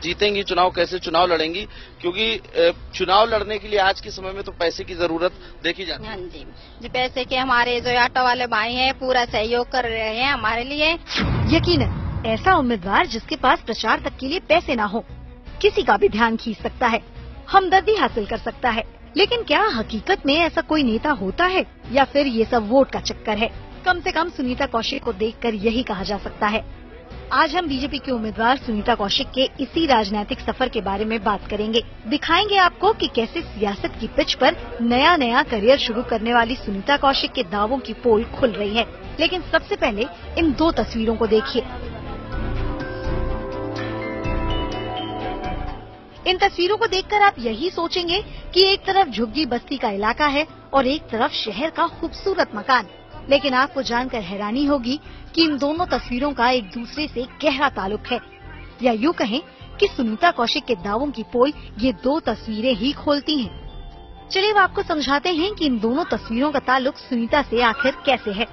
जीतेंगी चुनाव, कैसे चुनाव लड़ेंगी, क्योंकि चुनाव लड़ने के लिए आज के समय में तो पैसे की जरूरत देखी जाती है। हाँ जी, पैसे के हमारे जो ऑटो वाले भाई हैं पूरा सहयोग कर रहे हैं हमारे लिए। यकीनन ऐसा उम्मीदवार जिसके पास प्रचार तक के लिए पैसे ना हो, किसी का भी ध्यान खींच सकता है, हमदर्दी हासिल कर सकता है। लेकिन क्या हकीकत में ऐसा कोई नेता होता है या फिर ये सब वोट का चक्कर है? कम से कम सुनीता कौशिक को देखकर यही कहा जा सकता है। आज हम बीजेपी के उम्मीदवार सुनीता कौशिक के इसी राजनीतिक सफर के बारे में बात करेंगे। दिखाएंगे आपको कि कैसे सियासत की पिच पर नया करियर शुरू करने वाली सुनीता कौशिक के दावों की पोल खुल रही है। लेकिन सबसे पहले इन 2 तस्वीरों को देखिए। इन तस्वीरों को देखकर आप यही सोचेंगे कि एक तरफ झुग्गी बस्ती का इलाका है और एक तरफ शहर का खूबसूरत मकान। लेकिन आपको जानकर हैरानी होगी कि इन दोनों तस्वीरों का एक दूसरे से गहरा ताल्लुक है, या यूँ कहें कि सुनीता कौशिक के दावों की पोल ये 2 तस्वीरें ही खोलती हैं। चलिए अब आपको समझाते हैं कि इन दोनों तस्वीरों का ताल्लुक सुनीता से आखिर कैसे है।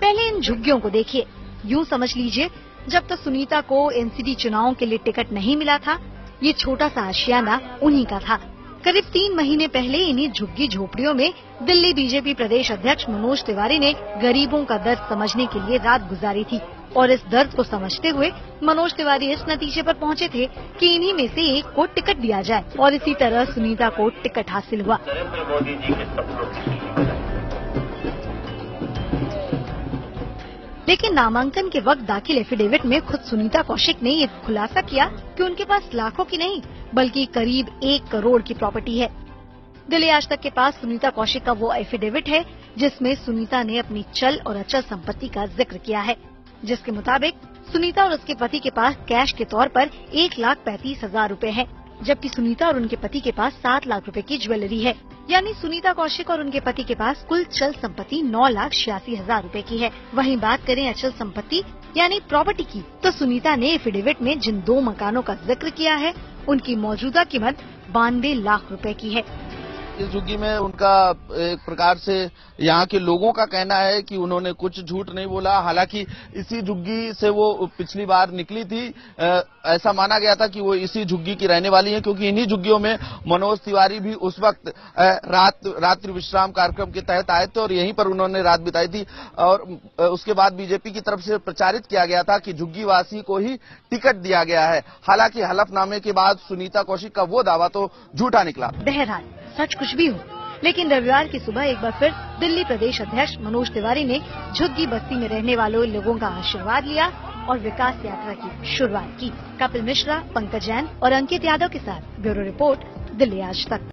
पहले इन झुग्गियों को देखिए। यूँ समझ लीजिए, जब तक सुनीता को एनसीडी चुनावों के लिए टिकट नहीं मिला था, ये छोटा सा आशियाना उन्हीं का था। करीब 3 महीने पहले इन्हीं झुग्गी झोपड़ियों में दिल्ली बीजेपी प्रदेश अध्यक्ष मनोज तिवारी ने गरीबों का दर्द समझने के लिए रात गुजारी थी। और इस दर्द को समझते हुए मनोज तिवारी इस नतीजे पर पहुंचे थे कि इन्हीं में से एक को टिकट दिया जाए, और इसी तरह सुनीता को टिकट हासिल हुआ। लेकिन नामांकन के वक्त दाखिल एफिडेविट में खुद सुनीता कौशिक ने ये खुलासा किया कि उनके पास लाखों की नहीं बल्कि करीब 1 करोड़ की प्रॉपर्टी है। दिल्ली आज तक के पास सुनीता कौशिक का वो एफिडेविट है जिसमें सुनीता ने अपनी चल और अचल संपत्ति का जिक्र किया है, जिसके मुताबिक सुनीता और उसके पति के पास कैश के तौर पर 1,35,000 रूपए है, जबकि सुनीता और उनके पति के पास 7 लाख रुपए की ज्वेलरी है। यानी सुनीता कौशिक और उनके पति के पास कुल चल संपत्ति 9,86,000 रूपए की है। वहीं बात करें अचल संपत्ति यानी प्रॉपर्टी की, तो सुनीता ने एफिडेविट में जिन 2 मकानों का जिक्र किया है उनकी मौजूदा कीमत 92 लाख रुपए की है। इस झुग्गी में उनका एक प्रकार से यहाँ के लोगों का कहना है कि उन्होंने कुछ झूठ नहीं बोला। हालांकि इसी झुग्गी से वो पिछली बार निकली थी, ऐसा माना गया था कि वो इसी झुग्गी की रहने वाली हैं, क्योंकि इन्हीं झुग्गियों में मनोज तिवारी भी उस वक्त रात्रि विश्राम कार्यक्रम के तहत आए थे और यहीं पर उन्होंने रात बिताई थी। और उसके बाद बीजेपी की तरफ से प्रचारित किया गया था कि झुग्गी वासी को ही टिकट दिया गया है। हालांकि हलफनामे के बाद सुनीता कौशिक का वो दावा तो झूठा निकला। बहरहाल सच कुछ भी हो, लेकिन रविवार की सुबह एक बार फिर दिल्ली प्रदेश अध्यक्ष मनोज तिवारी ने झुग्गी बस्ती में रहने वाले लोगों का आशीर्वाद लिया और विकास यात्रा की शुरुआत की। कपिल मिश्रा, पंकज जैन और अंकित यादव के साथ ब्यूरो रिपोर्ट, दिल्ली आज तक।